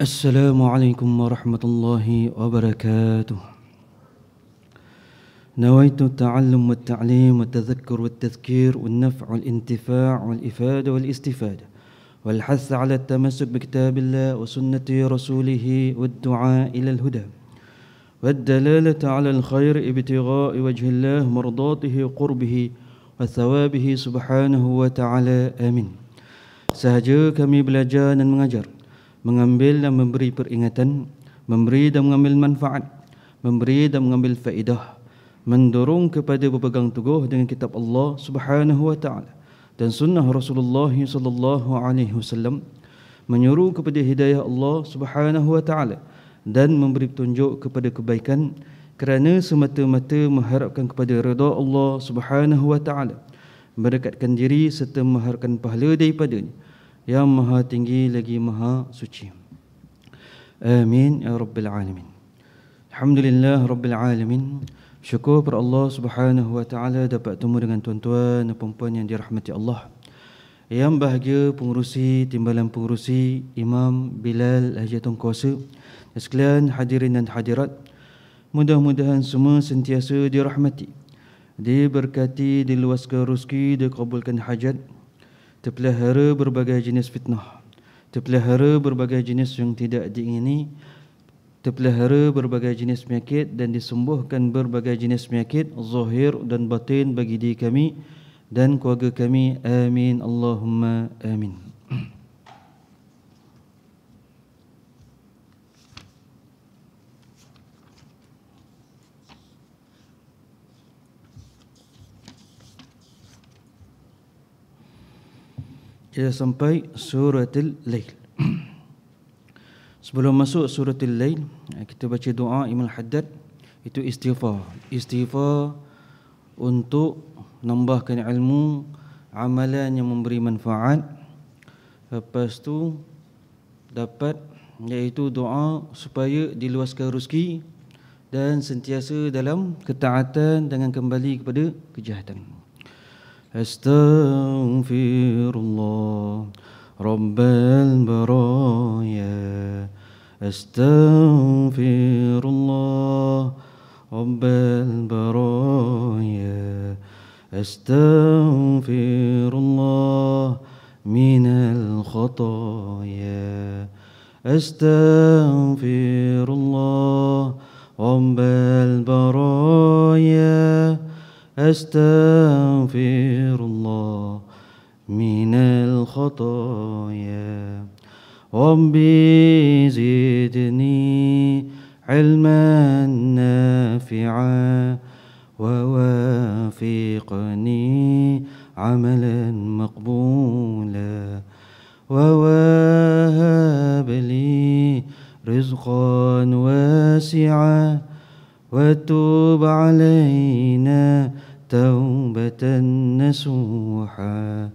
السلام عليكم ورحمة الله وبركاته. نويت التعلم والتعليم والتذكر والتذكير والنفع والانتفاع والإفادة والاستفادة والحث على التمسك بكتاب الله وسنة رسوله والدعاء إلى الهدى والدلالة على الخير ابتغاء وجه الله مرضاته قربه وثوابه سبحانه وتعالى آمين. Sahaja kami belajar dan mengajar, mengambil dan memberi peringatan, memberi dan mengambil manfaat, memberi dan mengambil faedah, mendorong kepada berpegang teguh dengan kitab Allah Subhanahu wa taala dan sunnah Rasulullah sallallahu alaihi wasallam, menyuruh kepada hidayah Allah Subhanahu wa taala dan memberi petunjuk kepada kebaikan kerana semata-mata mengharapkan kepada redha Allah Subhanahu wa taala, mendekatkan diri serta mengharapkan pahala daripadanya yang maha tinggi lagi maha suci. Amin ya rabbil alamin. Alhamdulillah rabbil alamin. Syukur kepada Allah Subhanahu wa taala dapat bertemu dengan tuan-tuan dan puan-puan yang dirahmati Allah. Yang bahagia pengurusi, timbalan pengurusi, Imam Bilal Haji Tuan Kuasa, dan sekalian hadirin dan hadirat. Mudah-mudahan semua sentiasa dirahmati, diberkati, diluaskan rezeki, dikabulkan hajat, terpelihara berbagai jenis fitnah, terpelihara berbagai jenis yang tidak diingini, terpelihara berbagai jenis penyakit dan disembuhkan berbagai jenis penyakit zahir dan batin bagi diri kami dan keluarga kami. Amin Allahumma amin. Kita sampai suratul Lail. Sebelum masuk suratul Lail, kita baca doa Imam Haddad, itu istighfar. Istighfar untuk nambahkan ilmu, amalan yang memberi manfaat. Lepas tu dapat, iaitu doa supaya diluaskan rezeki dan sentiasa dalam ketaatan dengan kembali kepada kejahatan. Astaghfirullah Rabbal baraya, Astaghfirullah Rabbal baraya, Astaghfirullah minal khataya, Astaghfirullah Rabbal baraya, Astaghfirullah minal khataya. Rabbi zidni ilman nafi'a wa wafiqni amalan maqbula wa wahabli rizqan wasi'a wa tub alaina taubatan nasuha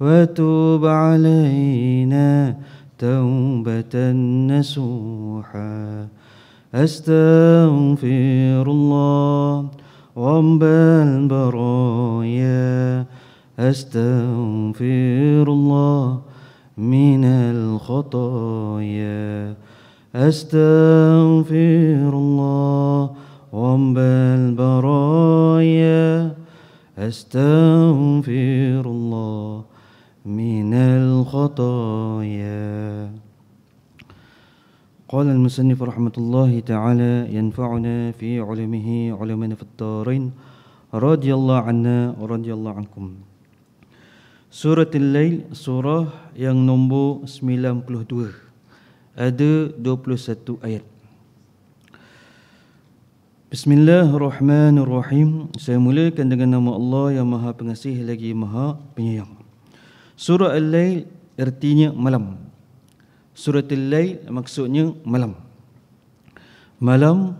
wa tub alaina taubatan nasuha. Astaghfirullah Rabbal baraya, Astaghfirullah minal khataya, Astaghfirullah Rabbal baraya, Astaghfirullah minal khataya. قال المصنف رحمة الله تعالى ينفعنا في علمه علمنا في الدارين radhiyallahu anna wa radhiyallahu ankum. Surah Al-Lail, surah yang nombor 92. Ada 21 ayat. Bismillahirrahmanirrahim. Saya mulakan dengan nama Allah yang Maha Pengasih lagi Maha Penyayang. Surah Al-Lail artinya malam. Surah Al-Lail maksudnya malam. Malam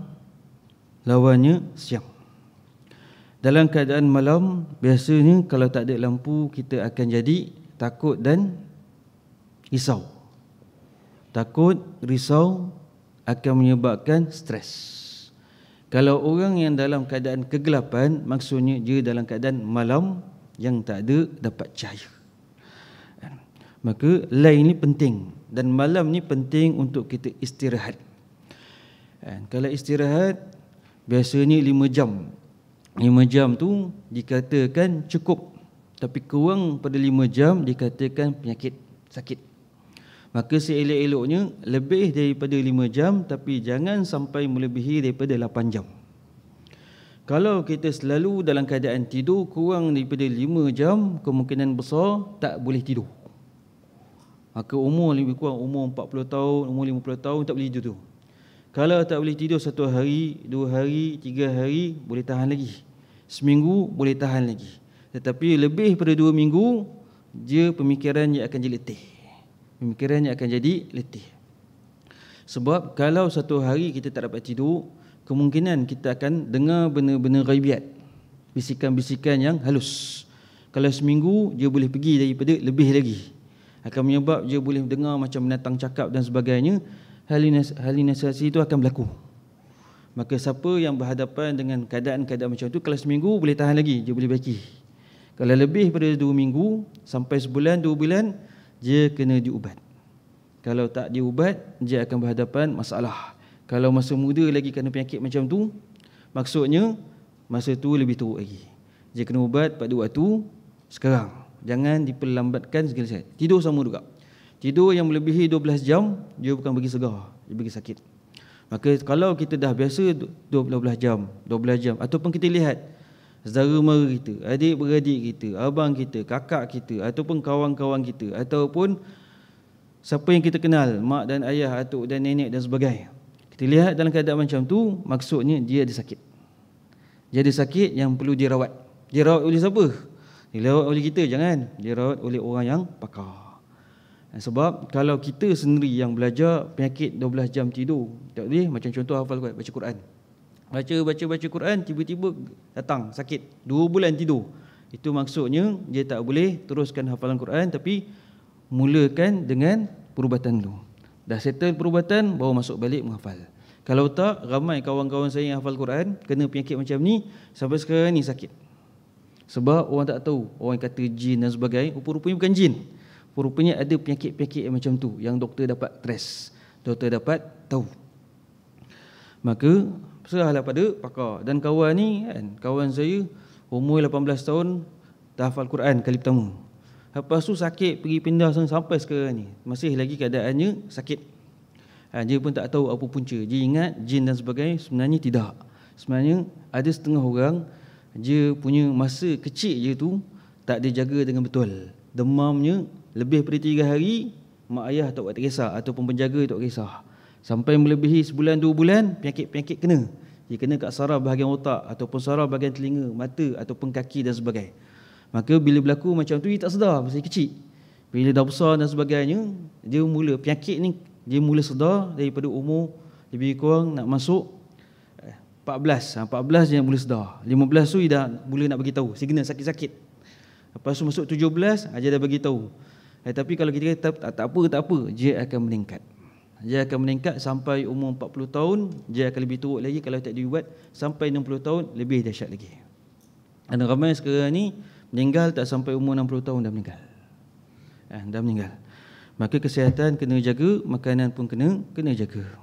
lawannya siang. Dalam keadaan malam, biasanya kalau tak ada lampu, kita akan jadi takut dan risau. Takut, risau akan menyebabkan stres. Kalau orang yang dalam keadaan kegelapan, maksudnya dia dalam keadaan malam yang tak ada dapat cahaya. Maka lain ni penting, dan malam ni penting untuk kita istirahat. Kalau istirahat, biasanya 5 jam. 5 jam tu dikatakan cukup, tapi kurang pada 5 jam dikatakan penyakit, sakit. Maka seelok-eloknya lebih daripada 5 jam, tapi jangan sampai melebihi daripada 8 jam. Kalau kita selalu dalam keadaan tidur kurang daripada 5 jam, kemungkinan besar tak boleh tidur. Maka umur lebih kurang umur 40 tahun, umur 50 tahun tak boleh tidur. Kalau tak boleh tidur 1 hari, 2 hari, 3 hari, boleh tahan lagi. Seminggu boleh tahan lagi. Tetapi lebih pada 2 minggu, dia pemikirannya akan jadi letih. Pemikirannya akan jadi letih. Sebab kalau 1 hari kita tak dapat tidur, kemungkinan kita akan dengar benda-benda ghaibiat, bisikan-bisikan yang halus. Kalau seminggu, dia boleh pergi daripada lebih lagi. Akan menyebab dia boleh dengar macam binatang cakap dan sebagainya. Halusinasi itu akan berlaku. Maka siapa yang berhadapan dengan keadaan-keadaan macam itu, kalau seminggu boleh tahan lagi, dia boleh baiki. Kalau lebih pada 2 minggu sampai sebulan, 2 bulan, dia kena diubat. Kalau tak diubat, dia akan berhadapan masalah. Kalau masa muda lagi kena penyakit macam tu, maksudnya masa tu lebih teruk lagi. Dia kena ubat pada waktu sekarang. Jangan diperlambatkan segala sesuatu. Tidur sama juga. Tidur yang melebihi 12 jam, dia bukan bagi segar, dia bagi sakit. Maka kalau kita dah biasa 12 jam, ataupun kita lihat saudara mara kita, adik-beradik kita, abang kita, kakak kita, ataupun kawan-kawan kita, ataupun siapa yang kita kenal, mak dan ayah, atuk dan nenek dan sebagainya. Kita lihat dalam keadaan macam tu, maksudnya dia ada sakit. Dia ada sakit yang perlu dirawat. Dirawat oleh siapa? Dirawat oleh kita, jangan. Dirawat oleh orang yang pakar. Sebab kalau kita sendiri yang belajar penyakit 12 jam tidur, tak boleh. Macam contoh hafal Quran, baca Quran. Baca Quran, tiba-tiba datang sakit, 2 bulan tidur. Itu maksudnya dia tak boleh teruskan hafalan Quran, tapi mulakan dengan perubatan dulu. Dah settle perubatan, baru masuk balik menghafal. Kalau tak, ramai kawan-kawan saya yang hafal Quran kena penyakit macam ni, sampai sekarang ni sakit. Sebab orang tak tahu, orang kata jin dan sebagainya, rupa-rupanya bukan jin. Rupanya ada penyakit-penyakit macam tu yang doktor dapat trace, doktor dapat tahu. Maka serahlah pada pakar. Dan kawan ni kan, kawan saya umur 18 tahun dah hafal Quran kali pertama. Lepas tu sakit, pergi pindah sampai sekarang ni masih lagi keadaannya sakit. Dia pun tak tahu apa punca. Dia ingat jin dan sebagainya, sebenarnya tidak. Sebenarnya ada setengah orang, dia punya masa kecil je tu tak dijaga dengan betul. Demamnya lebih daripada 3 hari, mak ayah tak buat kisah, ataupun penjaga tak kisah. Sampai melebihi sebulan 2 bulan, penyakit-penyakit kena. Dia kena kat saraf bahagian otak, ataupun saraf bahagian telinga, mata, ataupun kaki dan sebagainya. Maka bila berlaku macam tu, dia tak sedar, masih kecil. Bila dah besar dan sebagainya, dia mula, penyakit ni, dia mula sedar daripada umur lebih kurang nak masuk 14. 14 dia mula sedar. 15 tu dia dah mula nak bagi tahu, signal sakit-sakit. Lepas tu masuk 17, dia dah bagi tahu. Tapi kalau kita kata tak apa, dia akan meningkat. Dia akan meningkat sampai umur 40 tahun, dia akan lebih teruk lagi kalau tak diubat. Sampai 60 tahun, lebih dahsyat lagi. Dan ramai sekarang ni meninggal tak sampai umur 60 tahun dah meninggal. Dah meninggal. Maka kesihatan kena jaga, makanan pun kena jaga.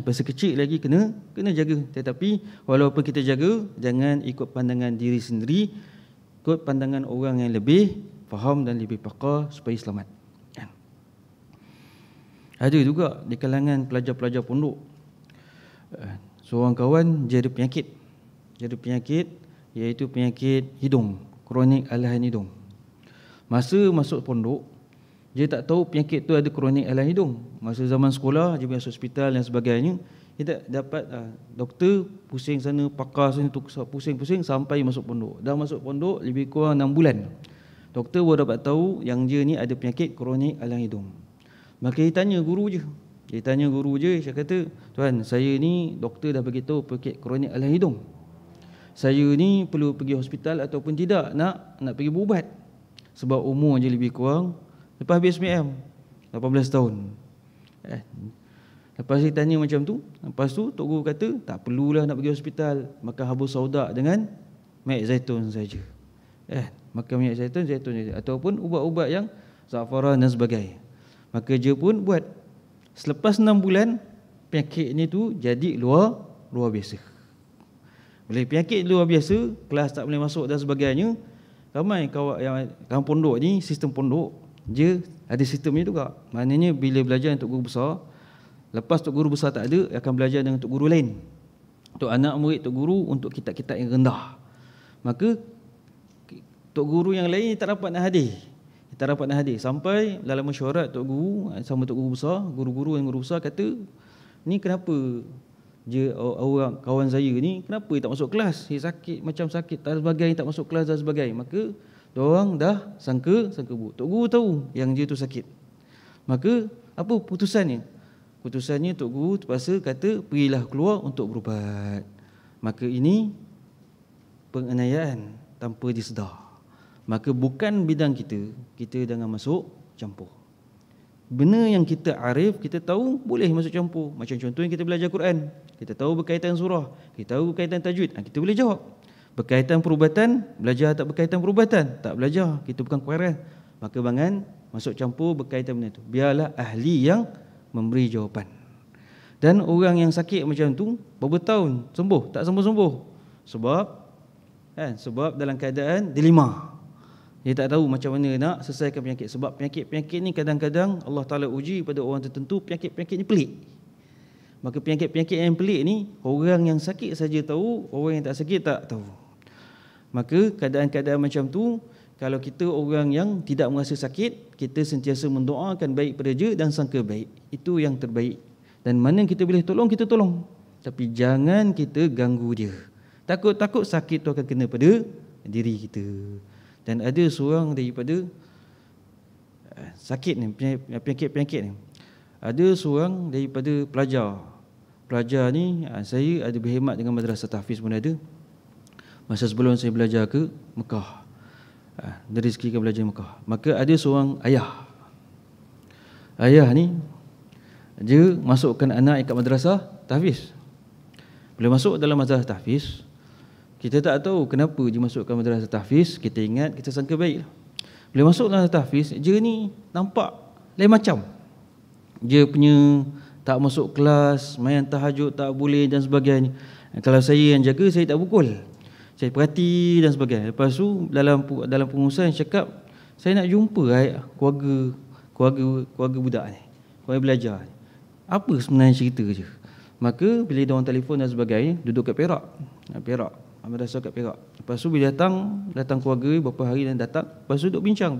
Pasal kecil lagi kena jaga. Tetapi walaupun kita jaga, jangan ikut pandangan diri sendiri, ikut pandangan orang yang lebih faham dan lebih pakar supaya selamat. Ada juga di kalangan pelajar-pelajar pondok, seorang kawan dia ada penyakit. iaitu penyakit hidung, kronik alahan hidung. Masa masuk pondok, dia tak tahu penyakit tu ada kronik alahan hidung. Masa zaman sekolah, dia pergi hospital dan sebagainya, dia tak dapat doktor pusing sana, pakar sana, pusing-pusing sampai masuk pondok. Dah masuk pondok lebih kurang 6 bulan. Doktor baru dapat tahu yang dia ni ada penyakit kronik alahan hidung. Maka dia tanya guru je. Dia kata, "Tuan, saya ni doktor dah beritahu penyakit kronik alahan hidung. Saya ni perlu pergi hospital ataupun tidak nak pergi berubat. Sebab umur je lebih kurang lepas habis SPM 18 tahun." Lepas dia tanya macam tu, lepas tu Tok Guru kata, tak perlulah nak pergi hospital, makan habus sauda dengan minyak zaitun saja. Makan minyak zaitun saja, ataupun ubat-ubat yang zafaran dan sebagainya. Maka dia pun buat. Selepas 6 bulan, penyakit ni tu jadi luar biasa. Bila penyakit luar biasa, kelas tak boleh masuk dan sebagainya, ramai kawan yang pondok ni, sistem pondok dia ada sistem ni juga. Maknanya bila belajar dengan Tok Guru besar, lepas Tok Guru besar tak ada, akan belajar dengan Tok Guru lain. Untuk anak murid Tok Guru untuk kitab-kitab yang rendah. Maka Tok Guru yang lain tak dapat nak hadir. Sampai dalam mesyuarat Tok Guru sama Tok Guru besar, guru-guru yang guru besar kata, ni kenapa dia orang kawan saya ni kenapa dia tak masuk kelas? Dia sakit macam sakit tak sebagainya, tak masuk kelas dan sebagainya. Maka diorang dah sangka buruk. Tok Guru tahu yang dia tu sakit. Maka apa putusannya? Putusannya Tok Guru terpaksa kata pergilah keluar untuk berubat. Maka ini penganiayaan tanpa disedar. Maka bukan bidang kita jangan masuk campur. Benda yang kita arif, kita tahu boleh masuk campur. Macam contohnya kita belajar Quran, kita tahu berkaitan surah, kita tahu berkaitan tajwid, kita boleh jawab. Berkaitan perubatan, belajar tak berkaitan perubatan, tak belajar, kita bukan kuaran. Maka jangan masuk campur berkaitan benda tu. Biarlah ahli yang memberi jawapan. Dan orang yang sakit macam tu berapa tahun sembuh, tak sembuh-sembuh. Sebab dalam keadaan dilema. Dia tak tahu macam mana nak selesaikan penyakit. Sebab penyakit-penyakit ni kadang-kadang Allah Ta'ala uji pada orang tertentu, penyakit-penyakit ni pelik. Maka penyakit-penyakit yang pelik ni, orang yang sakit saja tahu, orang yang tak sakit tak tahu. Maka keadaan-keadaan macam tu, kalau kita orang yang tidak merasa sakit, kita sentiasa mendoakan baik pada dia dan sangka baik. Itu yang terbaik. Dan mana kita boleh tolong, kita tolong. Tapi jangan kita ganggu dia. Takut-takut sakit tu akan kena pada diri kita. Dan ada seorang daripada sakit ni, penyakit-penyakit ni, ada seorang daripada pelajar ni, saya ada berkhidmat dengan madrasah tahfiz pun ada. Masa sebelum saya belajar ke Mekah, dari rezeki ke belajar Mekah, maka ada seorang ayah ni, dia masukkan anak kat madrasah tahfiz. Bila masuk dalam madrasah tahfiz, kita tak tahu kenapa dia masukkan madrasah tahfiz. Kita ingat, kita sangka baik. Bila masuk dalam tahfiz, dia ni nampak lain macam. Dia punya tak masuk kelas, main tahajud tak boleh dan sebagainya. Kalau saya yang jaga, saya tak pukul, saya perhati dan sebagainya. Lepas tu dalam pengurusan cakap, saya nak jumpa keluarga budak ni, keluarga belajar ni. Apa sebenarnya cerita je. Maka bila dia orang telefon dan sebagainya, duduk kat Perak, madrasah kat Perak. Lepas tu bila datang keluarga beberapa hari dan datang, lepas tu duduk bincang.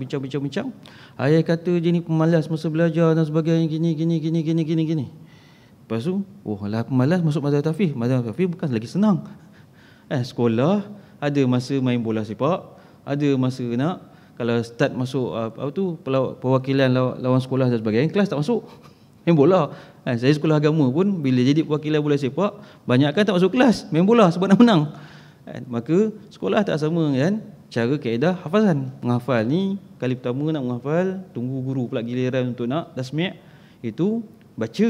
Ayah kata dia ni pemalas masa belajar dan sebagainya, gini. Lepas tu, lah pemalas masuk madrasah tahfiz. Madrasah tahfiz bukan lagi senang. Sekolah ada masa main bola sepak, ada masa nak kalau start masuk perwakilan lawan sekolah dan sebagainya, kelas tak masuk, main bola. Saya sekolah agama pun bila jadi perwakilan bola sepak, banyak kan tak masuk kelas, main bola sebab nak menang. Maka sekolah tak sama kan cara kaedah hafazan. Menghafal ni kali pertama nak menghafal, tunggu guru pula giliran untuk nak tasmi', itu baca.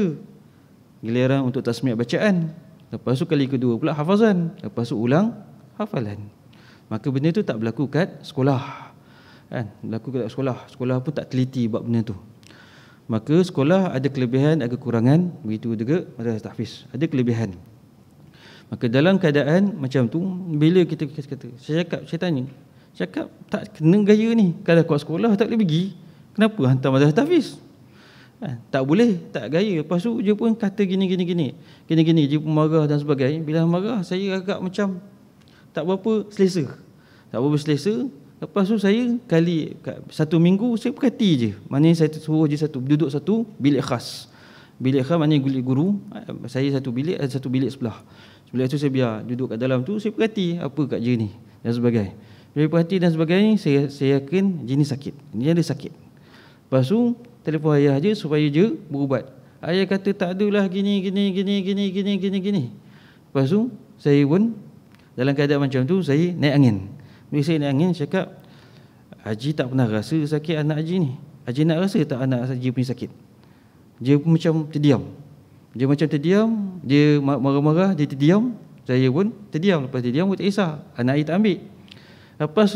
Giliran untuk tasmi' bacaan. Lepas tu kali kedua pula hafazan. Lepas tu ulang hafalan. Maka benda tu tak berlaku kat sekolah. Berlaku kat sekolah. Sekolah pun tak teliti buat benda tu. Maka sekolah ada kelebihan, ada kekurangan. Begitu juga madrasah tahfiz, ada kelebihan. Maka dalam keadaan macam tu, bila kita kata, saya tanya, tak kena gaya ni. Kalau kat sekolah tak boleh pergi, kenapa hantar madrasah tahfiz? Tak boleh, tak gaya. Lepas tu dia pun kata gini, dia pun marah dan sebagainya. Bila marah, saya agak macam tak berapa selesa. Lepas tu saya kali 1 minggu saya berhati je. Maknanya saya suruh je duduk satu bilik khas. Bilik khas maknanya bilik guru. Saya satu bilik, ada satu bilik sebelah. Sebelah tu saya biar duduk kat dalam tu, saya perhati apa kat je ni dan sebagainya. Bila perhati dan sebagainya, saya yakin je ni sakit. Dia ada sakit. Lepas tu telefon ayah je supaya je berubat. Ayah kata tak adalah gini. Lepas tu saya pun dalam keadaan macam tu saya naik angin. Bila saya naik angin cakap, Haji tak pernah rasa sakit anak Haji ni. Haji nak rasa tak anak Haji punya sakit? Dia pun macam terdiam. Dia marah-marah, dia terdiam. Saya pun terdiam. Lepas terdiam pun tak kisah, anak Haji tak ambil.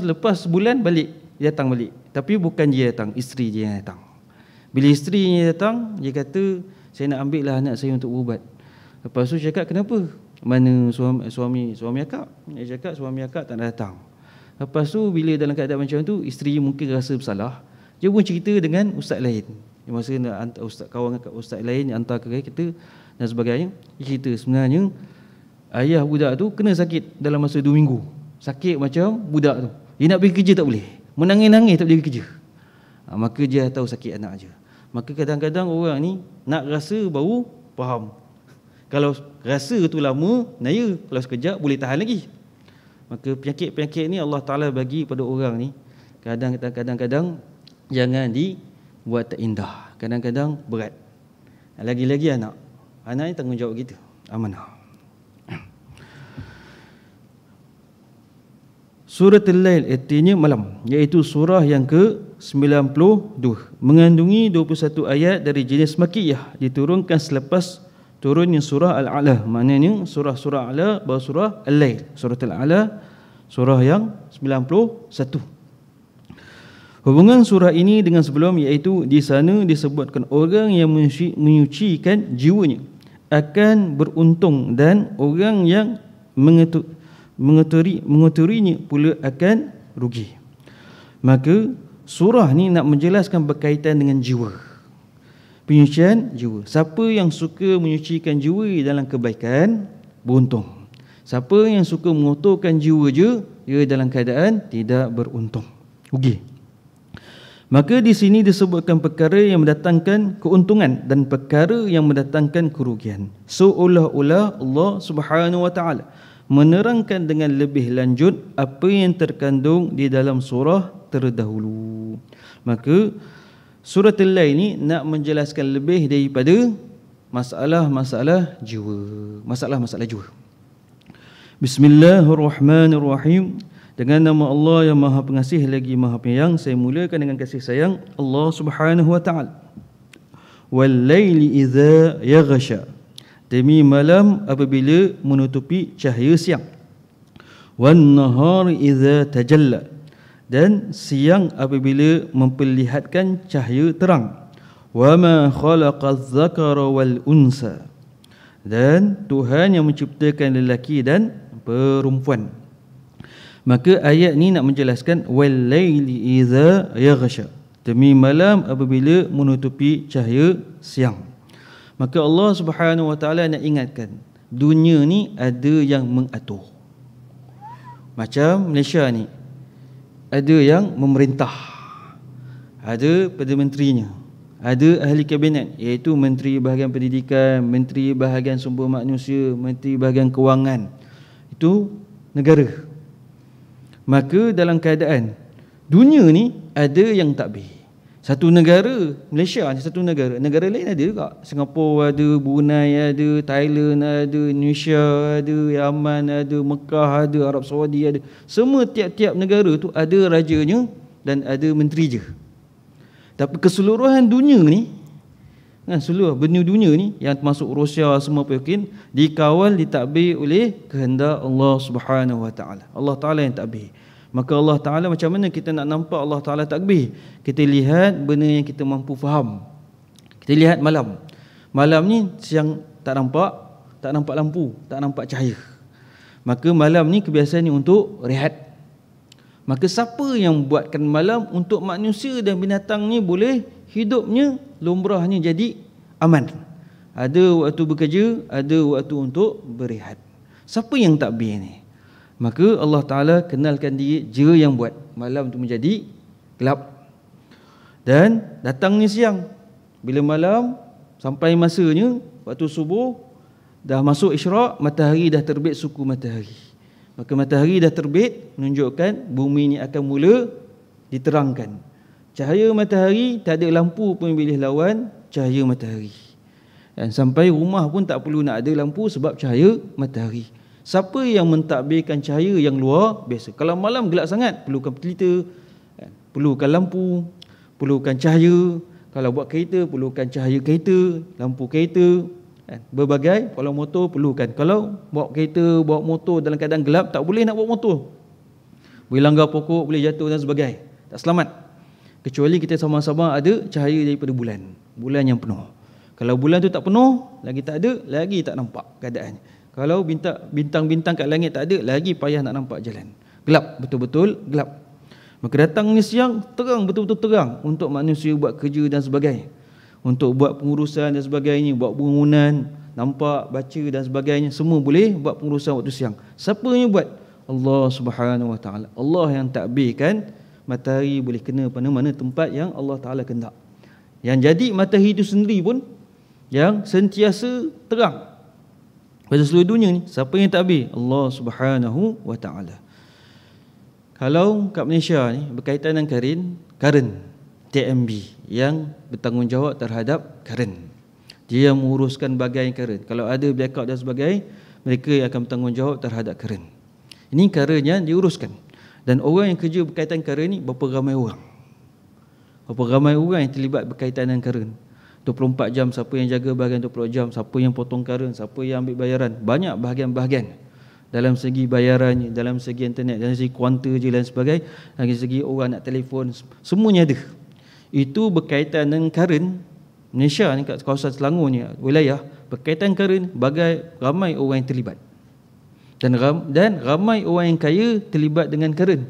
Lepas sebulan balik, dia datang balik. Tapi bukan dia datang, isteri dia yang datang. Bila isterinya datang, dia kata, saya nak ambil lah anak saya untuk berubat. Lepas tu cakap, kenapa? Mana suami akak? Dia cakap suami akak tak datang. Lepas tu bila dalam keadaan macam tu, isteri mungkin rasa bersalah. Dia pun cerita dengan ustaz lain. Dia masa nak hantar ustaz lain yang hantar ke kita dan sebagainya. Dia cerita sebenarnya ayah budak tu kena sakit dalam masa 2 minggu. Sakit macam budak tu. Dia nak pergi kerja tak boleh. Menangis-nangis tak boleh pergi kerja. Maka dia tahu sakit anak je. Maka kadang-kadang orang ni nak rasa baru faham. Kalau rasa tu lama, naya. Kalau sekejap boleh tahan lagi. Maka penyakit-penyakit ni Allah Ta'ala bagi pada orang ni kadang-kadang jangan dibuat tak indah. Kadang-kadang berat. Lagi-lagi anak ni tanggungjawab kita, amanah. Surah Al-Lail artinya malam, iaitu surah yang ke-92, mengandungi 21 ayat dari jenis Makkiyah, diturunkan selepas turunnya surah Al-A'la. Maknanya surah-surah A'la baru surah Al-Lail. Surah Al-A'la surah yang 91. Hubungan surah ini dengan sebelum, iaitu di sana disebutkan orang yang menyucikan jiwanya akan beruntung dan orang yang mengotorinya pula akan rugi. Maka surah ni nak menjelaskan berkaitan dengan jiwa, penyucian jiwa. Siapa yang suka menyucikan jiwa dalam kebaikan, beruntung. Siapa yang suka mengotorkan jiwa je, dia dalam keadaan tidak beruntung, rugi. Maka di sini disebutkan perkara yang mendatangkan keuntungan dan perkara yang mendatangkan kerugian. Seolah-olah Allah Subhanahu wa taala menerangkan dengan lebih lanjut apa yang terkandung di dalam surah terdahulu. Maka surah Al-Lail ini nak menjelaskan lebih daripada masalah-masalah jiwa, masalah-masalah jiwa. Bismillahirrahmanirrahim. Dengan nama Allah yang Maha Pengasih lagi Maha Penyayang, saya mulakan dengan kasih sayang Allah Subhanahu wa taala. Wal-laili idza yaghsha. Demi malam apabila menutupi cahaya siang. Wan-nahari idza tajalla. Dan siang apabila memperlihatkan cahaya terang. Wa ma khalaqadz-dzakara wal-unsa. Dan Tuhan yang menciptakan lelaki dan perempuan. Maka ayat ni nak menjelaskan wal-laili idza yaghsha, demi malam apabila menutupi cahaya siang. Maka Allah Subhanahu wa taala nak ingatkan, dunia ni ada yang mengatur. Macam Malaysia ni, ada yang memerintah, ada Perdana Menterinya, ada ahli kabinet, iaitu Menteri Bahagian Pendidikan, Menteri Bahagian Sumber Manusia, Menteri Bahagian Kewangan. Itu negara. Maka dalam keadaan dunia ni ada yang takbir. Satu negara, Malaysia ni satu negara. Negara lain ada juga. Singapura ada, Brunei ada, Thailand ada, Indonesia ada, Yaman ada, Mekah ada, Arab Saudi ada. Semua tiap-tiap negara tu ada rajanya dan ada menteri je. Tapi keseluruhan dunia ni, seluruh benua dunia ni yang termasuk Rusia semua mungkin dikawal, ditakbir oleh kehendak Allah Subhanahu wa taala. Allah Taala yang takbir. Maka Allah Taala, macam mana kita nak nampak Allah Taala takbir? Kita lihat benda yang kita mampu faham. Kita lihat malam. Malam ni siang tak nampak lampu, tak nampak cahaya. Maka malam ni kebiasaannya untuk rehat. Maka siapa yang buatkan malam untuk manusia dan binatangnya boleh hidupnya, lumrahnya jadi aman. Ada waktu bekerja, ada waktu untuk berehat. Siapa yang takbir ni? Maka Allah Ta'ala kenalkan dia yang buat malam itu menjadi gelap. Dan datangnya siang. Bila malam sampai masanya, waktu subuh, dah masuk isyraq, matahari dah terbit suku matahari. Maka matahari dah terbit, menunjukkan bumi ini akan mula diterangkan. Cahaya matahari, tak ada lampu pun boleh lawan cahaya matahari. Dan sampai rumah pun tak perlu nak ada lampu sebab cahaya matahari. Siapa yang mentadbirkan cahaya yang luar biasa? Kalau malam gelap sangat, perlukan pelita, perlukan lampu, perlukan cahaya. Kalau buat kereta, perlukan cahaya kereta, lampu kereta, berbagai. Kalau motor, perlukan. Kalau bawa kereta, bawa motor dalam keadaan gelap, tak boleh nak bawa motor. Boleh langgar pokok, boleh jatuh dan sebagainya. Tak selamat. Kecuali kita sama-sama ada cahaya daripada bulan. Bulan yang penuh. Kalau bulan tu tak penuh, lagi tak ada, lagi tak nampak keadaannya. Kalau bintang-bintang kat langit tak ada, lagi payah nak nampak jalan. Gelap, betul-betul gelap. Maka datangnya siang, terang, betul-betul terang untuk manusia buat kerja dan sebagainya. Untuk buat pengurusan dan sebagainya, buat bangunan, nampak, baca dan sebagainya, semua boleh buat pengurusan waktu siang. Siapa yang buat? Allah Subhanahu Wa Taala. Allah yang takbirkan matahari boleh kena pada mana tempat yang Allah Taala kehendak. Yang jadi matahari itu sendiri pun yang sentiasa terang pada seluruh dunia ni. Siapa yang takbir? Allah Subhanahu Wa Taala. Kalau kat Malaysia ni berkaitan dengan karen TMB yang bertanggungjawab terhadap karen. Dia yang menguruskan bahagian karen. Kalau ada blackout dan sebagainya, mereka yang akan bertanggungjawab terhadap karen. Ini karen yang diuruskan. Dan orang yang kerja berkaitan karen ni berapa ramai orang? Berapa ramai orang yang terlibat berkaitan dengan karen? 24 jam siapa yang jaga bahagian 24 jam, siapa yang potong karen, siapa yang ambil bayaran. Banyak bahagian-bahagian. Dalam segi bayarannya, dalam segi internet, dalam segi kuanta je dan sebagainya, dari segi orang nak telefon, semuanya ada. Itu berkaitan dengan karen. Malaysia ni kat kawasan Selangor ni, wilayah berkaitan karen, bagai ramai orang yang terlibat. Dan ramai orang yang kaya terlibat dengan karen.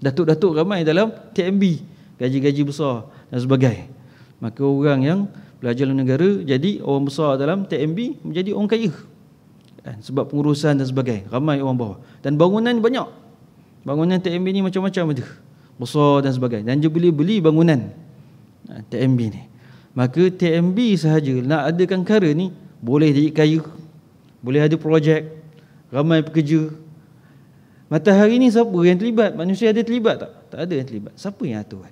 Datuk-datuk ramai dalam TMB, gaji-gaji besar dan sebagainya. Maka orang yang belajar dalam negara jadi orang besar dalam TMB menjadi orang kaya. Sebab pengurusan dan sebagainya, ramai orang bawah. Dan bangunan banyak. Bangunan TMB ni macam-macam ada, besar dan sebagainya. Dan dia boleh beli bangunan TMB ni. Maka TMB sahaja nak adakan karen ni, boleh jadi kaya, boleh ada projek, ramai pekerja. Matahari ni siapa yang terlibat? Manusia ada terlibat tak? Tak ada yang terlibat. Siapa yang atur?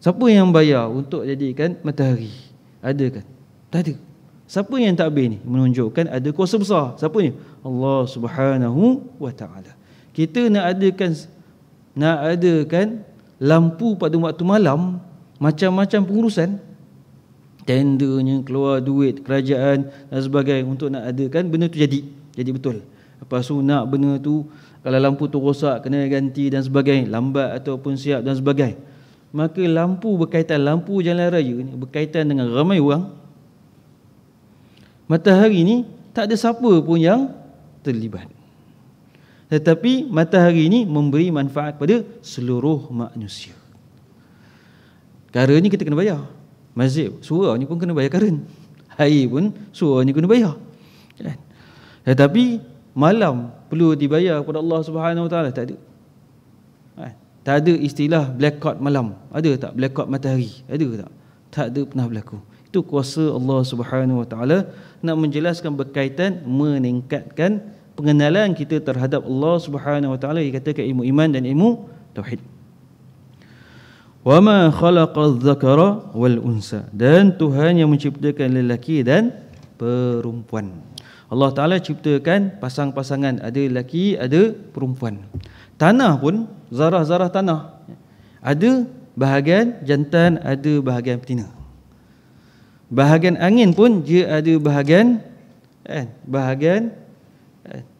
Siapa yang bayar untuk jadikan matahari? Ada kan? Tak ada. Siapa yang takbir ni? Menunjukkan ada kuasa besar. Siapa ni? Allah Subhanahu Wa Taala. Kita nak adakan lampu pada waktu malam, macam-macam pengurusan, tendernya, keluar duit kerajaan dan sebagainya untuk nak adakan benda tu jadi betul. Lepas tu nak benda tu, kalau lampu tu rosak kena ganti dan sebagainya, lambat ataupun siap dan sebagainya. Maka lampu berkaitan, lampu jalan raya ni berkaitan dengan ramai orang. Matahari ni tak ada siapa pun yang terlibat. Tetapi matahari ni memberi manfaat pada seluruh manusia. Karen ni kita kena bayar. Masjid surau ni pun kena bayar karen. Air pun surau ni kena bayar. Tetapi malam perlu dibayar kepada Allah Subhanahu Wa Taala? Tak ada. Tak ada istilah blackout malam. Ada tak blackout matahari? Ada tak? Tak ada pernah berlaku. Itu kuasa Allah Subhanahu Wa Taala nak menjelaskan berkaitan meningkatkan pengenalan kita terhadap Allah Subhanahu Wa Taala. Dia katakan ilmu iman dan ilmu tauhid. Wa ma khalaqadz zakara wal unsa. Dan Tuhan yang menciptakan lelaki dan perempuan. Allah Taala ciptakan pasang-pasangan, ada lelaki, ada perempuan. Tanah pun zarah-zarah tanah, ada bahagian jantan, ada bahagian betina. Bahagian angin pun dia ada bahagian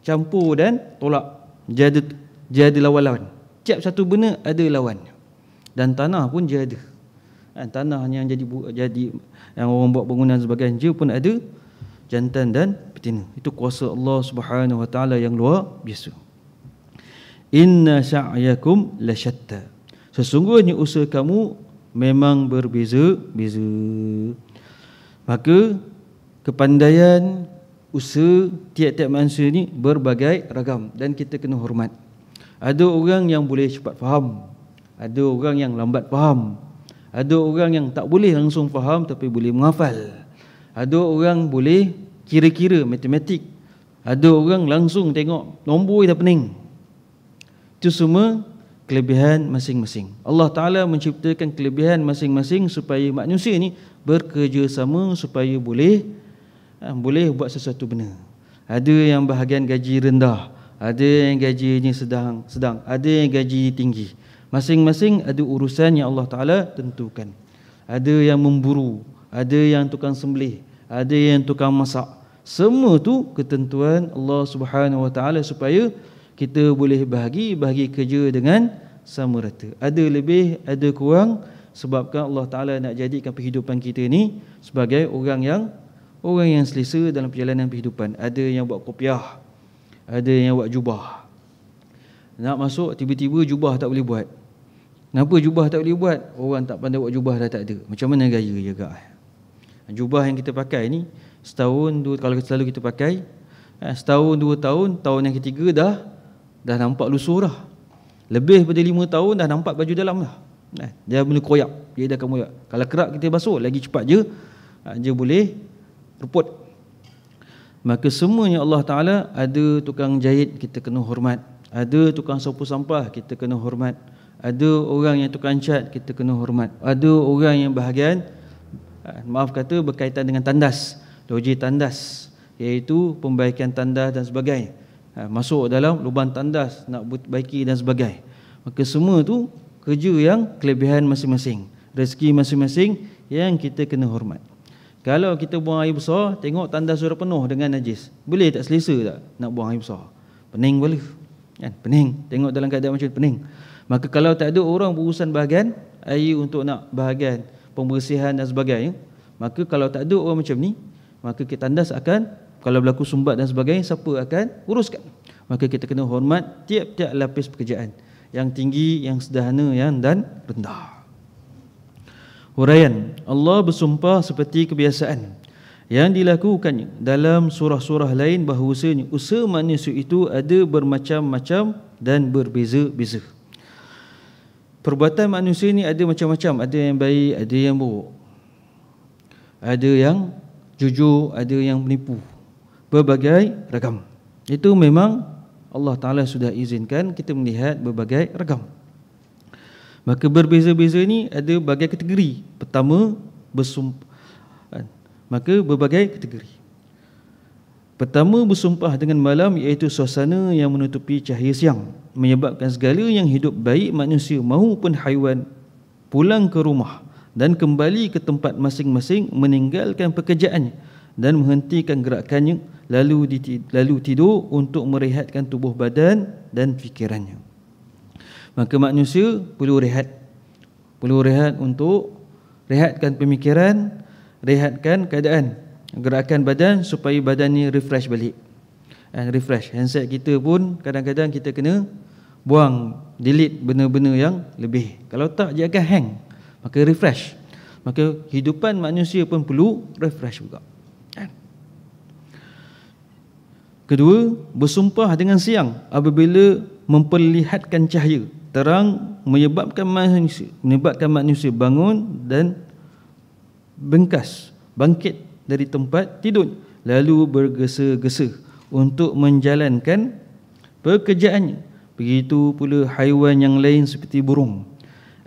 campur dan tolak. Dia ada lawan-lawan. Tiap satu benda ada lawan. Dan tanah pun dia ada. Tanah yang jadi yang orang buat bangunan sebagainya, dia pun ada jantan dan betina. Itu kuasa Allah Subhanahu Wa Taala yang luar biasa. Inna sa'yakum lasyatta. Sesungguhnya usaha kamu memang berbeza-beza. Maka kepandaian, usaha tiap-tiap manusia ni berbagai ragam dan kita kena hormat. Ada orang yang boleh cepat faham, ada orang yang lambat faham, ada orang yang tak boleh langsung faham tapi boleh menghafal, ada orang boleh kira-kira matematik, ada orang langsung tengok nombor dah pening. Itu semua kelebihan masing-masing. Allah Ta'ala menciptakan kelebihan masing-masing supaya manusia ni bekerjasama supaya boleh buat sesuatu benda. Ada yang bahagian gaji rendah, ada yang gajinya sedang, ada yang gaji tinggi. Masing-masing ada urusan yang Allah Ta'ala tentukan. Ada yang memburu, ada yang tukang sembelih, ada yang tukang masak. Semua tu ketentuan Allah Subhanahu Wa Ta'ala supaya kita boleh bahagi kerja dengan sama rata. Ada lebih, ada kurang, sebabkan Allah Ta'ala nak jadikan kehidupan kita ni sebagai orang yang selesa dalam perjalanan kehidupan. Ada yang buat kopiah, ada yang buat jubah. Nak masuk tiba-tiba jubah tak boleh buat. Kenapa jubah tak boleh buat? Orang tak pandai buat jubah dah tak ada. Macam mana gaya juga. Jubah yang kita pakai ni setahun, kalau selalu kita pakai, setahun, 2 tahun, tahun yang ketiga dah nampak lusuh dah. Lebih pada 5 tahun dah nampak baju dalam dah. Dia mula koyak, dia dah akan koyak. Kalau kerak kita basuh lagi cepat je boleh reput. Maka semuanya Allah Ta'ala, ada tukang jahit kita kena hormat, ada tukang sapu sampah kita kena hormat, ada orang yang tukang cat kita kena hormat, ada orang yang bahagian berkaitan dengan tandas, loji tandas, iaitu pembaikan tandas dan sebagainya. Masuk dalam lubang tandas nak baiki dan sebagainya. Maka semua tu kerja yang kelebihan masing-masing, rezeki masing-masing yang kita kena hormat. Kalau kita buang air besar, tengok tandas sudah penuh dengan najis, boleh tak selesa tak nak buang air besar? Pening kepala kan? Pening, tengok dalam keadaan macam pening. Maka kalau tak ada orang berurusan bahagian air untuk nak bahagian pembersihan dan sebagainya, maka kalau tak ada orang macam ni, maka kita tandas akan, kalau berlaku sumbat dan sebagainya, siapa akan uruskan? Maka kita kena hormat tiap-tiap lapis pekerjaan, yang tinggi, yang sederhana, dan rendah. Huraian, Allah bersumpah seperti kebiasaan yang dilakukannya dalam surah-surah lain bahawasanya usaha manusia itu ada bermacam-macam dan berbeza-beza. Perbuatan manusia ni ada macam-macam, ada yang baik, ada yang buruk, ada yang jujur, ada yang menipu, berbagai ragam. Itu memang Allah Ta'ala sudah izinkan kita melihat berbagai ragam. Maka berbeza-beza ni ada berbagai kategori. Pertama, maka berbagai kategori. Pertama, bersumpah dengan malam, iaitu suasana yang menutupi cahaya siang, menyebabkan segala yang hidup, baik manusia maupun haiwan, pulang ke rumah dan kembali ke tempat masing-masing, meninggalkan pekerjaannya dan menghentikan gerakannya, lalu tidur untuk merehatkan tubuh badan dan fikirannya. Maka manusia perlu rehat untuk rehatkan pemikiran, rehatkan keadaan, gerakan badan supaya badan ni refresh balik. Refresh. Handset kita pun kadang-kadang kita kena buang, delete benda-benda yang lebih. Kalau tak dia akan hang. Maka refresh. Maka kehidupan manusia pun perlu refresh juga. Kedua, bersumpah dengan siang apabila memperlihatkan cahaya terang, menyebabkan manusia bangun dan bangkit dari tempat tidur, lalu bergesa-gesa untuk menjalankan pekerjaannya. Begitu pula haiwan yang lain seperti burung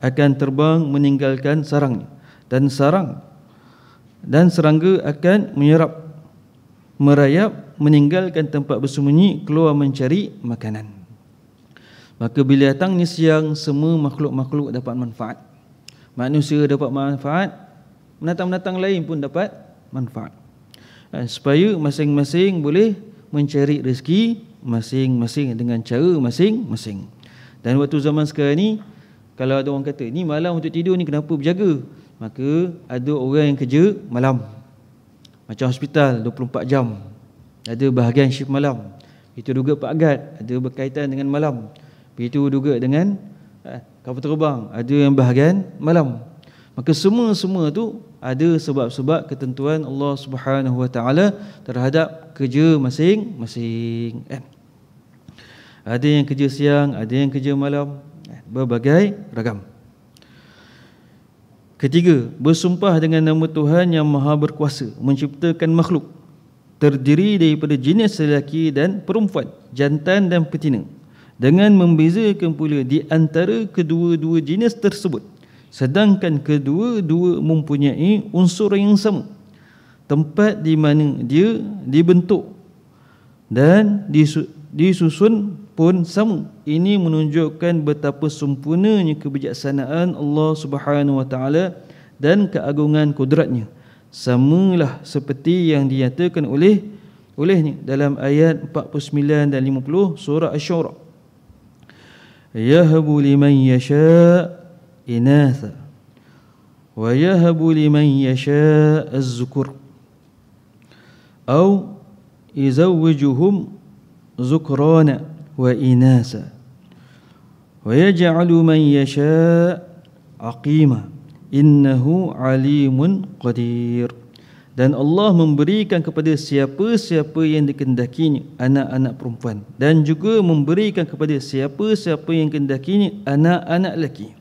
akan terbang meninggalkan sarangnya, dan serangga akan merayap meninggalkan tempat bersembunyi, keluar mencari makanan. Maka bila datangnya siang, semua makhluk-makhluk dapat manfaat. Manusia dapat manfaat, binatang-binatang lain pun dapat manfaat. Supaya masing-masing boleh mencari rezeki masing-masing dengan cara masing-masing. Dan waktu zaman sekarang ni, kalau ada orang kata, ni malam untuk tidur ni kenapa berjaga? Maka ada orang yang kerja malam. Macam hospital 24 jam, ada bahagian shift malam. Itu juga Pak Gad, ada berkaitan dengan malam. Begitu juga dengan kapal terbang, ada yang bahagian malam. Maka semua tu ada sebab-sebab ketentuan Allah Subhanahu Wa Taala terhadap kerja masing-masing. Ada yang kerja siang, ada yang kerja malam, berbagai ragam. Ketiga, bersumpah dengan nama Tuhan yang Maha Berkuasa menciptakan makhluk terdiri daripada jenis lelaki dan perempuan, jantan dan betina, dengan membezakan pula di antara kedua-dua jenis tersebut, sedangkan kedua-dua mempunyai unsur yang sama, tempat di mana dia dibentuk dan disusun pun sama. Ini menunjukkan betapa sempurnanya kebijaksanaan Allah Subhanahu Wa Taala dan keagungan kudratnya. Samalah seperti yang dinyatakan olehnya dalam ayat 49 dan 50 surah Asy-Syura. Yahabu liman yasha' inatha wa yahabu liman yasha' az-zukur aw yuzawwijuhum zukrana wa inasa wa yaj'alu man yasha' aqima innahu alimun qadir. Dan Allah memberikan kepada siapa-siapa yang dikehendakinya anak-anak perempuan, dan juga memberikan kepada siapa-siapa yang dikehendakinya anak-anak lelaki,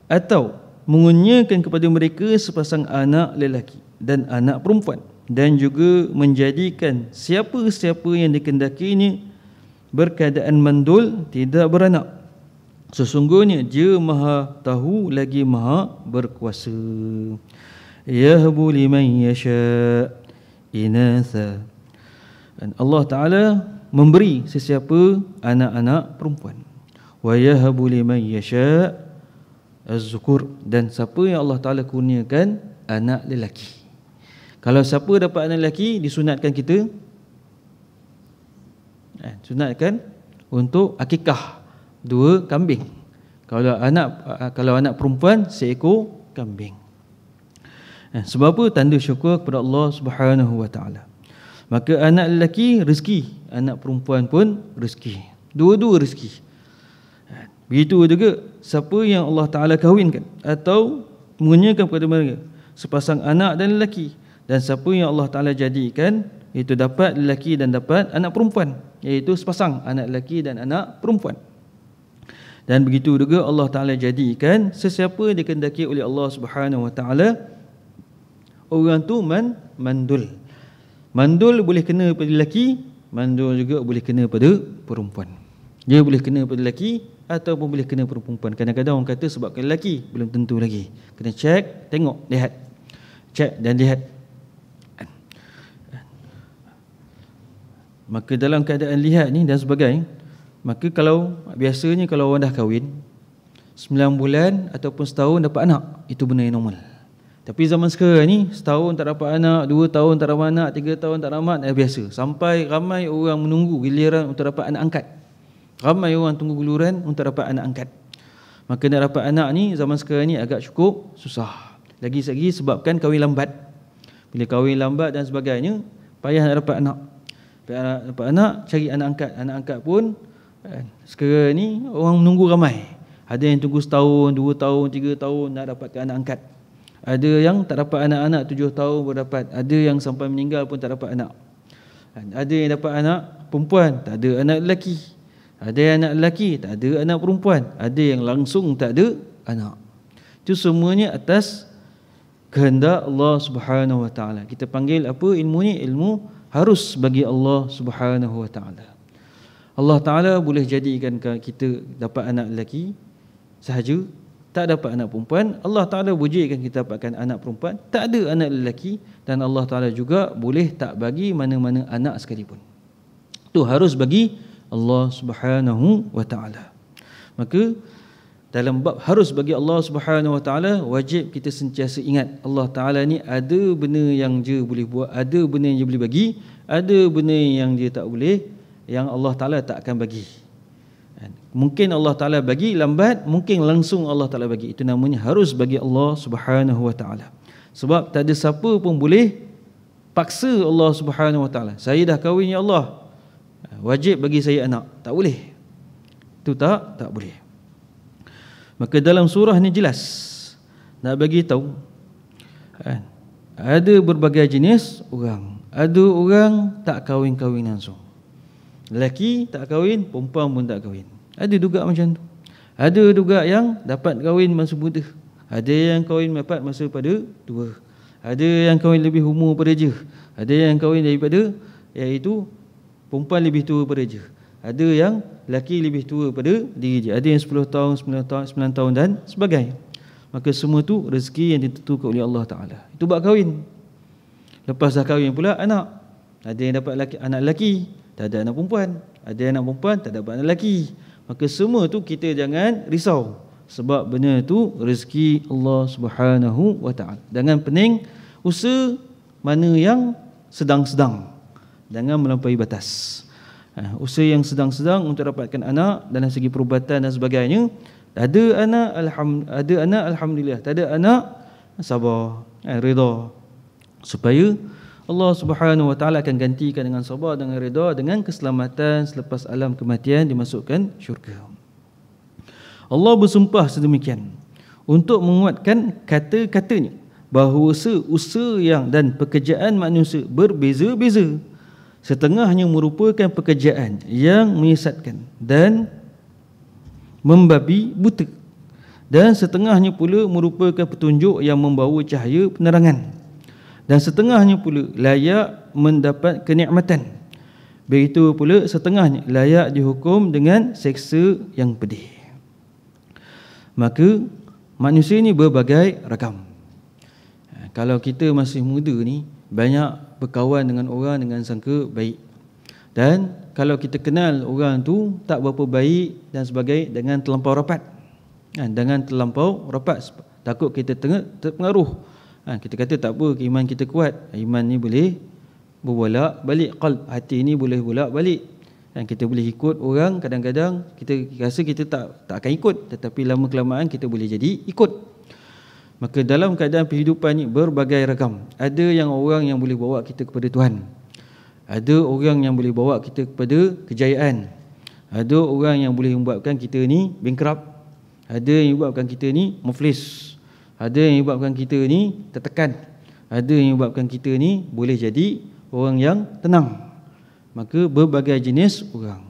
atau mengurniakan kepada mereka sepasang anak lelaki dan anak perempuan, dan juga menjadikan siapa-siapa yang dikehendakinya berkeadaan mandul, tidak beranak. Sesungguhnya Dia Maha Tahu lagi Maha Berkuasa. Yahbu liman yasha' inatha. Dan Allah Ta'ala memberi sesiapa anak-anak perempuan. Wa yahbu liman yasha' az-zukur. Dan siapa yang Allah Ta'ala kurniakan anak lelaki. Kalau siapa dapat anak lelaki, disunatkan kita sunatkan untuk akikah 2 kambing. Kalau anak perempuan, seekor kambing. Sebab apa? Tanda syukur kepada Allah Subhanahu Wa Taala. Maka anak lelaki rezeki, anak perempuan pun rezeki. Dua-dua rezeki. Begitu juga siapa yang Allah Taala kahwinkan atau mengurniakan kepada mereka sepasang anak dan lelaki, dan siapa yang Allah Taala jadikan itu dapat lelaki dan dapat anak perempuan, iaitu sepasang anak lelaki dan anak perempuan. Dan begitu juga Allah Taala jadikan sesiapa dikehendaki oleh Allah Subhanahu Wa Taala, orang tu mandul. Mandul boleh kena pada lelaki, mandul juga boleh kena pada perempuan. Dia boleh kena pada lelaki ataupun boleh kena pada perempuan. Kadang-kadang orang kata sebabkan lelaki, belum tentu lagi. Kena cek, tengok, lihat. Cek dan lihat. Maka dalam keadaan lihat ni dan sebagainya, maka kalau biasanya kalau orang dah kahwin 9 bulan ataupun setahun dapat anak, itu benda yang normal. Tapi zaman sekarang ni setahun tak dapat anak, 2 tahun tak dapat anak, 3 tahun tak dapat anak, biasa. Sampai ramai orang menunggu giliran untuk dapat anak angkat. Ramai orang tunggu giliran untuk dapat anak angkat. Maka nak dapat anak ni zaman sekarang ni agak cukup susah. Lagi-lagi sebabkan kahwin lambat. Bila kahwin lambat dan sebagainya, payah nak dapat anak. Nak dapat anak, cari anak angkat. Anak angkat pun sekarang ni orang menunggu ramai. Ada yang tunggu setahun, 2 tahun, 3 tahun nak dapatkan anak angkat. Ada yang tak dapat anak-anak 7 tahun baru dapat. Ada yang sampai meninggal pun tak dapat anak. Ada yang dapat anak perempuan, tak ada anak lelaki. Ada yang anak lelaki, tak ada anak perempuan. Ada yang langsung tak ada anak. Itu semuanya atas kehendak Allah Subhanahu Wa Taala. Kita panggil apa ilmu ni? Ilmu harus bagi Allah Subhanahu Wa Taala. Allah Taala boleh jadikan kita dapat anak lelaki sahaja, tak dapat anak perempuan. Allah Ta'ala wujudkan kita dapatkan anak perempuan, tak ada anak lelaki, dan Allah Ta'ala juga boleh tak bagi mana-mana anak sekalipun. Itu harus bagi Allah Subhanahu Wa Ta'ala. Maka dalam bab harus bagi Allah Subhanahu Wa Ta'ala, wajib kita sentiasa ingat Allah Ta'ala ni ada benda yang dia boleh buat, ada benda yang dia boleh bagi, ada benda yang dia tak boleh, yang Allah Ta'ala tak akan bagi. Mungkin Allah Ta'ala bagi lambat, mungkin langsung Allah Ta'ala bagi. Itu namanya harus bagi Allah Subhanahu Wa Ta'ala. Sebab tak ada siapa pun boleh paksa Allah Subhanahu Wa Ta'ala. Saya dah kahwin ya Allah, wajib bagi saya anak. Tak boleh. Itu tak boleh. Maka dalam surah ni jelas nak bagi tahu Kan? Ada berbagai jenis orang. Ada orang tak kahwin-kahwin langsung. Lelaki tak kahwin, perempuan pun tak kahwin. Ada juga macam tu. Ada juga yang dapat kahwin masa muda. Ada yang kahwin dapat masa pada tua. Ada yang kahwin lebih umur pada je. Ada yang kahwin daripada, iaitu perempuan lebih tua pada je. Ada yang lelaki lebih tua pada diri je. Ada yang 10 tahun, 9 tahun dan sebagainya. Maka semua tu rezeki yang ditentukan oleh Allah Ta'ala. Itu bab kahwin. Lepas dah kahwin pula anak. Ada yang dapat anak lelaki, tak ada anak perempuan. Ada anak perempuan, tak dapat anak lelaki. Maka semua tu kita jangan risau. Sebab benda tu rezeki Allah Subhanahu wa Ta'ala. Jangan pening usaha mana yang sedang-sedang. Jangan melampaui batas. Usaha yang sedang-sedang untuk dapatkan anak dalam segi perubatan dan sebagainya. Ada anak, alhamdulillah. Tak ada anak, sabar, redha. Supaya Allah Subhanahu wa Ta'ala akan gantikan dengan sabar, dengan redha, dengan keselamatan selepas alam kematian dimasukkan syurga. Allah bersumpah sedemikian untuk menguatkan kata-katanya bahawa usaha yang dan pekerjaan manusia berbeza-beza. Setengahnya merupakan pekerjaan yang menyesatkan dan membabi buta, dan setengahnya pula merupakan petunjuk yang membawa cahaya penerangan, dan setengahnya pula layak mendapat kenikmatan. Begitu pula setengahnya layak dihukum dengan seksa yang pedih. Maka manusia ni berbagai ragam. Kalau kita masih muda ni, banyak berkawan dengan orang dengan sangka baik. Dan kalau kita kenal orang tu tak berapa baik dan sebagainya, dengan terlampau rapat. Dengan terlampau rapat, takut kita terpengaruh. Kita kata tak apa, iman kita kuat. Iman ni boleh berbolak balik, qalb, hati ni boleh bolak balik. Kita boleh ikut orang, kadang-kadang kita rasa kita tak akan ikut, tetapi lama kelamaan kita boleh jadi ikut. Maka dalam keadaan kehidupan ni berbagai ragam. Ada yang orang yang boleh bawa kita kepada Tuhan. Ada orang yang boleh bawa kita kepada kejayaan. Ada orang yang boleh membuatkan kita ni bankrupt. Ada yang membuatkan kita ni muflis. Ada yang membuatkan kita ni tertekan. Ada yang membuatkan kita ni boleh jadi orang yang tenang. Maka berbagai jenis orang.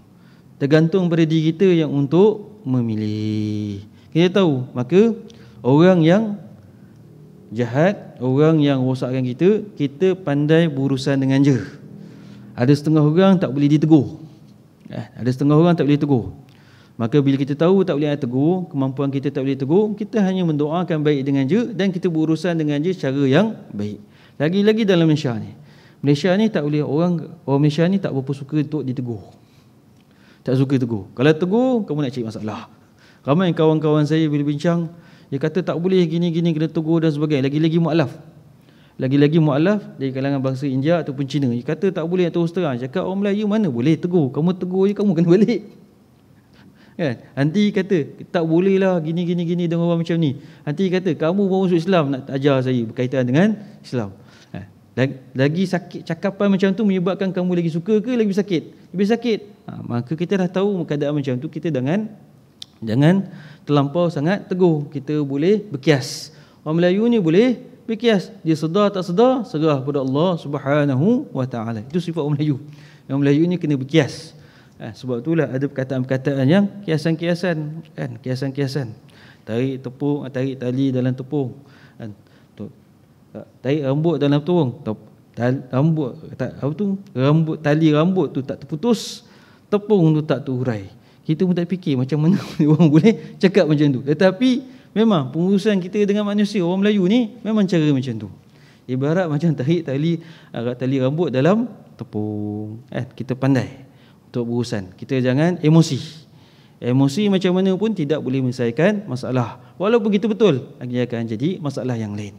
Tergantung pada diri kita yang untuk memilih. Kita tahu, maka orang yang jahat, orang yang rosakkan kita, kita pandai berurusan dengan je. Ada setengah orang tak boleh ditegur. Ada setengah orang tak boleh tegur. Maka bila kita tahu tak boleh tegur, kemampuan kita tak boleh tegur, kita hanya mendoakan baik dengan je, dan kita berurusan dengan je cara yang baik. Lagi-lagi dalam Malaysia ni. Malaysia ni tak boleh, orang Malaysia ni tak berapa suka untuk ditegur. Tak suka tegur. Kalau tegur, kamu nak cari masalah. Ramai kawan-kawan saya bila bincang, dia kata tak boleh gini-gini, kena tegur dan sebagainya. Lagi-lagi mu'alaf. Lagi-lagi mu'alaf dari kalangan bangsa India ataupun Cina. Dia kata tak boleh terus terang. Cakap orang Melayu mana boleh tegur. Kamu tegur je, kamu kena balik. Kan? Nanti kata tak boleh lah gini-gini dengan orang macam ni. Nanti kata kamu baru masuk Islam nak ajar saya berkaitan dengan Islam. Lagi sakit, cakapan macam tu menyebabkan kamu lagi suka ke lagi sakit? Lebih sakit. Maka kita dah tahu keadaan macam tu, kita jangan terlampau sangat tegur. Kita boleh berkias. Orang Melayu ni boleh berkias. Dia sedar tak sedar, serah pada Allah Subhanahu wa Ta'ala. Itu sifat orang Melayu. Orang Melayu ni kena berkias. Sebab itulah ada perkataan-perkataan yang kiasan-kiasan, kan? Kiasan-kiasan. Tarik tepung, tarik tali dalam tepung. Tarik rambut dalam tepung. Tali rambut tu tak terputus, tepung tu tak terurai. Kita pun tak fikir macam mana orang boleh cakap macam tu. Tetapi memang pengurusan kita dengan manusia, orang Melayu ni memang cara macam tu. Ibarat macam tarik tali rambut dalam tepung. Kita pandai untuk berurusan. Kita jangan emosi. Emosi macam mana pun tidak boleh menyelesaikan masalah. Walaupun kita betul, dia akan jadi masalah yang lain.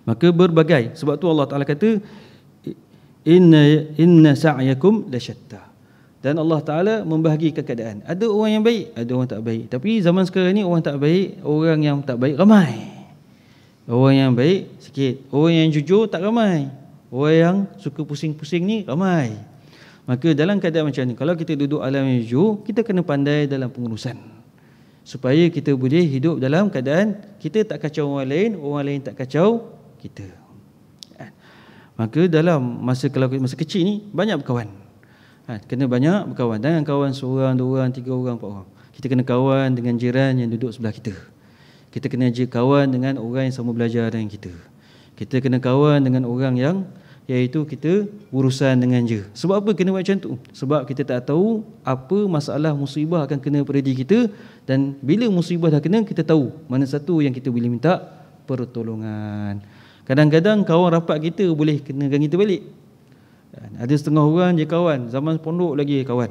Maka berbagai. Sebab tu Allah Ta'ala kata, Inna sa'yakum lasyatta. Dan Allah Ta'ala membahagikan keadaan. Ada orang yang baik, ada orang tak baik. Tapi zaman sekarang ni orang yang tak baik ramai. Orang yang baik sikit. Orang yang jujur tak ramai. Orang yang suka pusing-pusing ni ramai. Maka dalam keadaan macam ni, kalau kita duduk alam yang jujur, kita kena pandai dalam pengurusan. supaya kita boleh hidup dalam keadaan kita tak kacau orang lain tak kacau kita. Maka dalam masa kecil ni banyak berkawan. Kena banyak berkawan. Jangan kawan seorang, dua orang, tiga orang, empat orang. Kita kena kawan dengan jiran yang duduk sebelah kita. Kita kena kawan dengan orang yang sama belajar dengan kita. Kita kena kawan dengan orang yang iaitu kita urusan dengan dia. Sebab apa kena buat macam tu? Sebab kita tak tahu apa masalah musibah akan kena pada diri kita, dan bila musibah dah kena, kita tahu mana satu yang kita boleh minta pertolongan. Kadang-kadang kawan rapat kita boleh kenakan kita balik. Ada setengah orang je kawan, zaman pondok lagi kawan,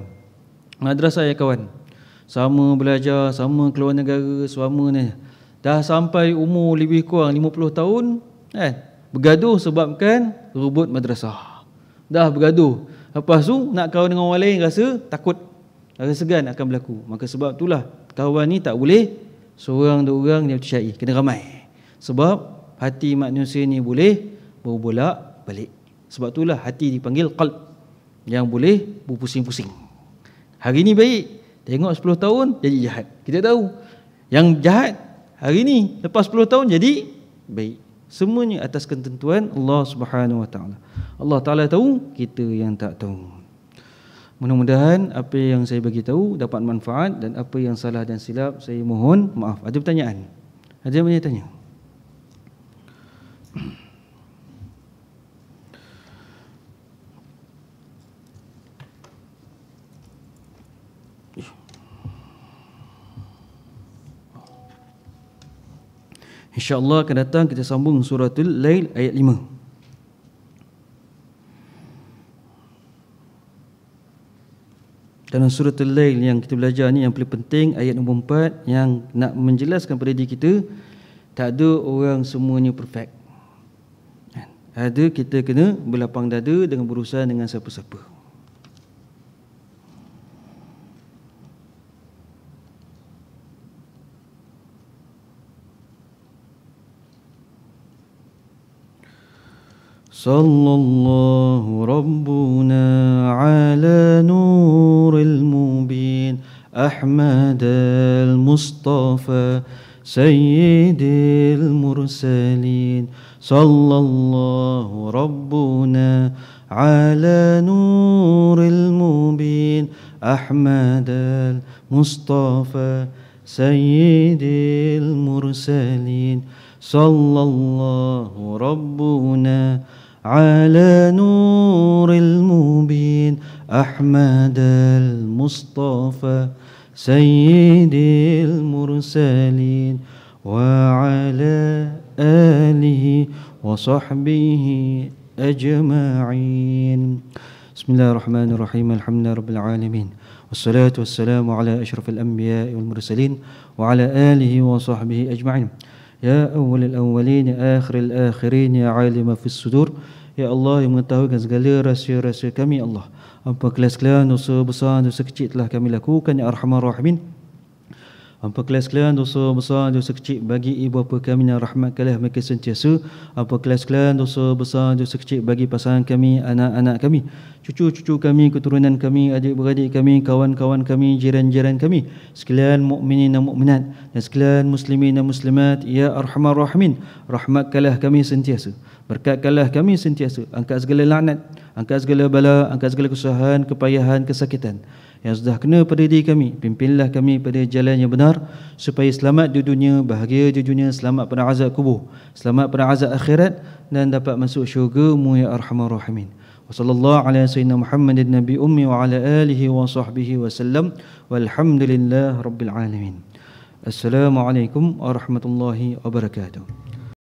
madrasah ya kawan, sama belajar, sama keluar negara, sama ni. Dah sampai umur lebih kurang 50 tahun bergaduh sebabkan rebut madrasah. Dah bergaduh, lepas tu nak kawan dengan orang lain rasa takut, rasa segan akan berlaku. Maka sebab itulah kawan ni tak boleh seorang dua orang yang tersyai, kena ramai. Sebab hati manusia ni boleh berbolak balik. Sebab itulah hati dipanggil qalb, yang boleh berpusing-pusing. Hari ni baik, tengok 10 tahun jadi jahat. Kita tahu yang jahat hari ni, lepas 10 tahun jadi baik. Semuanya atas ketentuan Allah Subhanahu Wa Taala. Allah Taala tahu, kita yang tak tahu. Mudah-mudahan apa yang saya bagi tahu dapat manfaat, dan apa yang salah dan silap saya mohon maaf. Ada pertanyaan? Ada yang tanya? InsyaAllah akan datang kita sambung suratul Lail ayat 5. Dalam suratul Lail yang kita belajar ni, yang paling penting ayat nombor 4 yang nak menjelaskan pada diri kita, tak ada orang semuanya perfect. Ada, kita kena berlapang dada dengan berurusan dengan siapa-siapa. Sallallahu Rabbuna ala nuril mubin Ahmad al-Mustafa Sayyidil Mursalin. Sallallahu Rabbuna ala nuril mubin Ahmad al-Mustafa Sayyidil Mursalin. Sallallahu Rabbuna على نور المبين أحمد المصطفى سيد المرسلين وعلى آله وصحبه أجمعين. بسم الله الرحمن الرحيم. الحمد لله رب العالمين والصلاة والسلام على أشرف الأنبياء والمرسلين وعلى آله وصحبه أجمعين. Ya awwalil awwalin, ya akhiril akhirin, ya alima fis sudur. Ya Allah yang mengetahui segala rahsia-rahsia kami, Allah. Apa kelas-kelas dosa besar, dosa kecil telah kami lakukan, ya Arhamar Rahimin. Apa kelas-kelas dosa besar, dosa kecil bagi ibu bapa kami, dan rahmatkanlah mereka sentiasa. Apa kelas-kelas dosa besar, dosa kecil bagi pasangan kami, anak-anak kami, cucu-cucu kami, keturunan kami, adik-beradik kami, kawan-kawan kami, jiran-jiran kami, sekalian mukminin dan mukminat, dan sekalian muslimin dan muslimat, ya Arhamar Rahimin. Rahmatkanlah kami sentiasa, berkatkanlah kami sentiasa, angkat segala laknat, angkat segala bala, angkat segala kesusahan, kepayahan, kesakitan yang sudah kena pada diri kami. Pimpinlah kami pada jalan yang benar, supaya selamat di dunia, bahagia di dunia, selamat pada azab kubur, selamat pada azab akhirat, dan dapat masuk syurga-Mu, ya Arhamar Rahimin. Wa sallallahu ala sayyidina Muhammadin nabi ummi wa ala alihi wa sahbihi wa sallam, walhamdulillah rabbil alamin. Assalamualaikum warahmatullahi wabarakatuh.